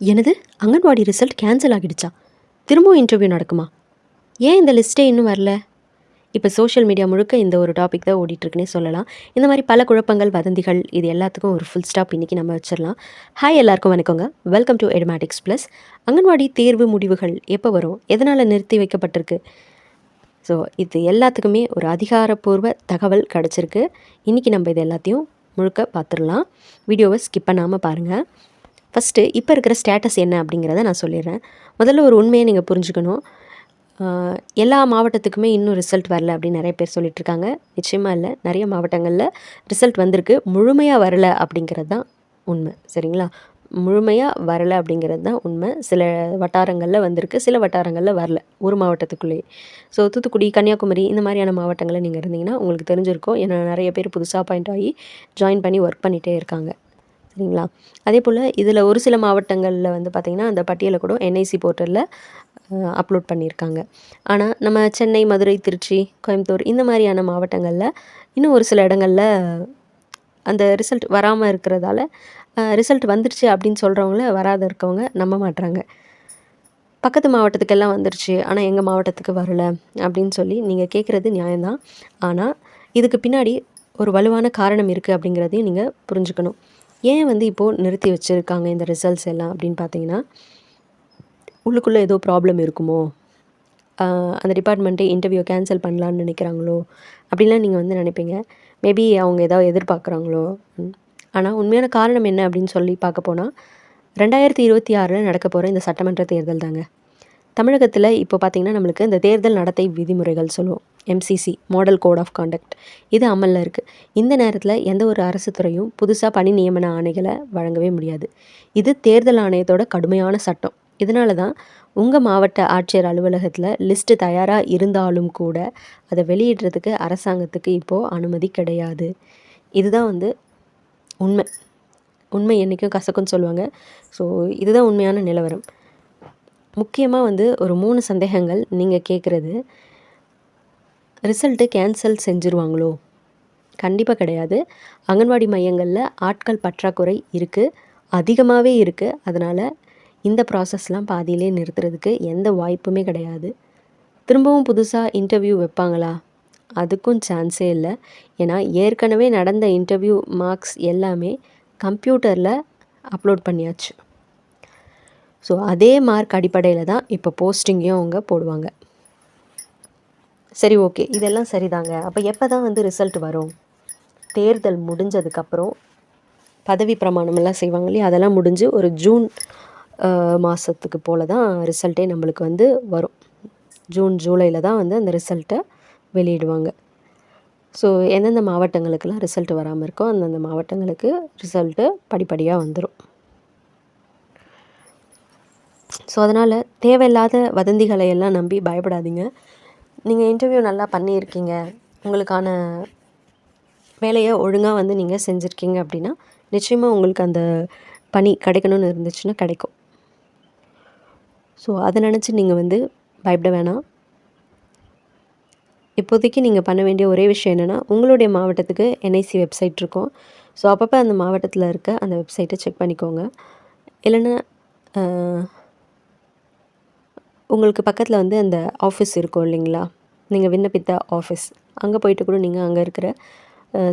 எனது anganwadi result cancel ஆகிடுச்சா? திரும்பவும் இன்டர்வியூ நடக்குமா? ஏன் இந்த லிஸ்ட்டே இன்னும் வரல? இப்போ சோஷியல் மீடியா முழுக்க இந்த ஒரு டாபிக் தான் ஓடிட்டுருக்குன்னே சொல்லலாம். இந்த மாதிரி பல குழப்பங்கள், வதந்திகள் இது எல்லாத்துக்கும் ஒரு ஃபுல் ஸ்டாப் இன்றைக்கி நம்ம வச்சிடலாம். ஹாய் எல்லாருக்கும் வணக்கங்க. Welcome to Edumatics plus. Anganwadi தேர்வு முடிவுகள் எப்போ வரும்? எதனால் நிறுத்தி வைக்கப்பட்டிருக்கு? ஸோ இது எல்லாத்துக்குமே ஒரு அதிகாரப்பூர்வ தகவல் கிடச்சிருக்கு. இன்றைக்கி நம்ம இது எல்லாத்தையும் முழுக்க பார்த்துடலாம். வீடியோவை ஸ்கிப் பண்ணாமல் பாருங்கள். ஃபஸ்ட்டு இப்போ இருக்கிற ஸ்டேட்டஸ் என்ன அப்படிங்கிறத நான் சொல்லிடுறேன். முதல்ல ஒரு உண்மையை நீங்கள் புரிஞ்சுக்கணும். எல்லா மாவட்டத்துக்குமே இன்னும் ரிசல்ட் வரல அப்படின்னு நிறைய பேர் சொல்லிகிட்ருக்காங்க. நிச்சயமாக இல்லை. நிறைய மாவட்டங்களில் ரிசல்ட் வந்திருக்கு. முழுமையாக வரலை அப்படிங்கிறது தான் உண்மை. சரிங்களா? முழுமையாக வரலை அப்படிங்கிறது தான் உண்மை. சில வட்டாரங்களில் வந்திருக்கு, சில வட்டாரங்களில் வரல. ஒரு மாவட்டத்துக்குள்ளேயே. ஸோ தூத்துக்குடி, கன்னியாகுமரி இந்த மாதிரியான மாவட்டங்களில் நீங்கள் இருந்தீங்கன்னா உங்களுக்கு தெரிஞ்சிருக்கும். ஏன்னா நிறைய பேர் புதுசாக அப்பாயிண்ட் ஆகி ஜாயின் பண்ணி ஒர்க் பண்ணிகிட்டே இருக்காங்க. சரிங்களா? அதே போல் இதில் ஒரு சில மாவட்டங்களில் வந்து பார்த்திங்கன்னா அந்த பட்டியலை கூட என்ஐசி போர்ட்டலில் அப்லோட் பண்ணியிருக்காங்க. ஆனால் நம்ம சென்னை, மதுரை, திருச்சி, கோயம்புத்தூர் இந்த மாதிரியான மாவட்டங்களில் இன்னும் ஒரு சில இடங்களில் அந்த ரிசல்ட் வராமல் இருக்கிறதால ரிசல்ட் வந்துடுச்சு அப்படின்னு சொல்கிறவங்கள வராத இருக்கவங்க நம்ப மாட்றாங்க. பக்கத்து மாவட்டத்துக்கெல்லாம் வந்துருச்சு, ஆனால் எங்கள் மாவட்டத்துக்கு வரலை அப்படின்னு சொல்லி நீங்கள் கேட்குறது நியாயம்தான். ஆனால் இதுக்கு பின்னாடி ஒரு வலுவான காரணம் இருக்குது அப்படிங்கிறதையும் நீங்கள் புரிஞ்சுக்கணும். ஏன் வந்து இப்போது நிறுத்தி வச்சுருக்காங்க இந்த ரிசல்ட்ஸ் எல்லாம் அப்படின்னு பார்த்தீங்கன்னா, உள்ளுக்குள்ளே ஏதோ ப்ராப்ளம் இருக்குமோ, அந்த டிபார்ட்மெண்ட்டே இன்டர்வியூ கேன்சல் பண்ணலான்னு நினைக்கிறாங்களோ அப்படின்லாம் நீங்கள் வந்து நினைப்பீங்க. மேபி அவங்க ஏதாவது எதிர்பார்க்குறாங்களோ. ஆனால் உண்மையான காரணம் என்ன அப்படின்னு சொல்லி பார்க்க போனால் 2026 நடக்க போகிற இந்த சட்டமன்ற தேர்தல் தாங்க. தமிழகத்தில் இப்போ பார்த்திங்கன்னா நம்மளுக்கு இந்த தேர்தல் நடத்தை விதிமுறைகள் சொல்லுவோம், MCC model code of conduct, இது அமலில் இருக்குது. இந்த நேரத்தில் எந்த ஒரு அரசு துறையும் புதுசாக பணி நியமன ஆணைகளை வழங்கவே முடியாது. இது தேர்தல் ஆணையத்தோட கடுமையான சட்டம். இதனால தான் உங்கள் மாவட்ட ஆட்சியர் அலுவலகத்தில் லிஸ்ட்டு தயாராக இருந்தாலும் கூட அதை வெளியிடுறதுக்கு அரசாங்கத்துக்கு இப்போது அனுமதி கிடையாது. இதுதான் வந்து உண்மை. உண்மை என்றைக்கும் கசக்குன்னு சொல்லுவாங்க. ஸோ இதுதான் உண்மையான நிலவரம். முக்கியமாக வந்து ஒரு 3 சந்தேகங்கள் நீங்கள் கேட்குறது, ரிசல்ட்டு கேன்சல் செஞ்சுருவாங்களோ? கண்டிப்பாக கிடையாது. அங்கன்வாடி மையங்களில் ஆட்கள் பற்றாக்குறை இருக்குது, அதிகமாகவே இருக்குது. அதனால் இந்த ப்ராசஸ்லாம் பாதியிலே நிறுத்துறதுக்கு எந்த வாய்ப்புமே கிடையாது. திரும்பவும் புதுசாக இன்டர்வியூ வைப்பாங்களா? அதுக்கும் சான்ஸே இல்லை. ஏன்னா ஏற்கனவே நடந்த இன்டர்வியூ மார்க்ஸ் எல்லாமே கம்ப்யூட்டரில் அப்லோட் பண்ணியாச்சு. ஸோ அதே மார்க் அடிப்படையில் தான் இப்போ போஸ்டிங்கையும் அவங்க போடுவாங்க. சரி, ஓகே, இதெல்லாம் சரிதாங்க. அப்போ எப்போ தான் வந்து ரிசல்ட் வரும்? தேர்தல் முடிஞ்சதுக்கப்புறம் பதவி பிரமாணமெல்லாம் செய்வாங்க இல்லையா, அதெல்லாம் முடிஞ்சு ஒரு ஜூன் மாதத்துக்கு போல் தான் ரிசல்ட்டே நம்மளுக்கு வந்து வரும். ஜூன், ஜூலையில் தான் வந்து அந்த ரிசல்ட்டை வெளியிடுவாங்க. ஸோ எந்தெந்த மாவட்டங்களுக்கெல்லாம் ரிசல்ட் வராமல் இருக்கோ அந்தந்த மாவட்டங்களுக்கு ரிசல்ட்டு படிப்படியாக வந்துடும். ஸோ அதனால் தேவையில்லாத வதந்திகளை எல்லாம் நம்பி பயப்படாதீங்க. நீங்கள் இன்டர்வியூ நல்லா பண்ணியிருக்கீங்க, உங்களுக்கான வேலையை ஒழுங்காக வந்து நீங்கள் செஞ்சுருக்கீங்க அப்படின்னா நிச்சயமாக உங்களுக்கு அந்த பணி கிடைக்கணும்னு இருந்துச்சுன்னா கிடைக்கும். ஸோ அதை நினச்சி நீங்கள் வந்து பயப்பட வேணாம். இப்போதைக்கு நீங்கள் பண்ண வேண்டிய ஒரே விஷயம் என்னென்னா, உங்களுடைய மாவட்டத்துக்கு என்ஐசி வெப்சைட் இருக்கும். ஸோ அப்பப்போ அந்த மாவட்டத்தில் இருக்க அந்த வெப்சைட்டை செக் பண்ணிக்கோங்க. இல்லைன்னா உங்களுக்கு பக்கத்தில் வந்து அந்த ஆஃபீஸ் இருக்கும் இல்லைங்களா, நீங்கள் விண்ணப்பித்த ஆஃபீஸ், அங்கே போயிட்டு கூட நீங்கள் அங்கே இருக்கிற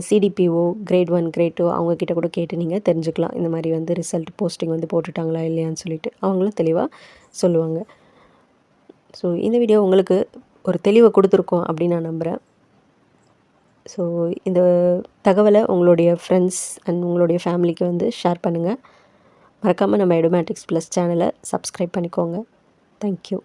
சிடிபிஓ கிரேட் 1, கிரேட் 2 அவங்கக்கிட்ட கூட கேட்டு நீங்கள் தெரிஞ்சுக்கலாம். இந்த மாதிரி வந்து ரிசல்ட் போஸ்டிங் வந்து போட்டுட்டாங்களா இல்லையான்னு சொல்லிட்டு அவங்களும் தெளிவாக சொல்லுவாங்க. ஸோ இந்த வீடியோ உங்களுக்கு ஒரு தெளிவை கொடுத்துருக்கோம் அப்படின்னு நான் நம்புகிறேன். ஸோ இந்த தகவலை உங்களுடைய ஃப்ரெண்ட்ஸ் அண்ட் உங்களுடைய ஃபேமிலிக்கு வந்து ஷேர் பண்ணுங்கள். மறக்காமல் நம்ம எடுமேட்டிக்ஸ் ப்ளஸ் சேனலை சப்ஸ்கிரைப் பண்ணிக்கோங்க. தேங்க்யூ.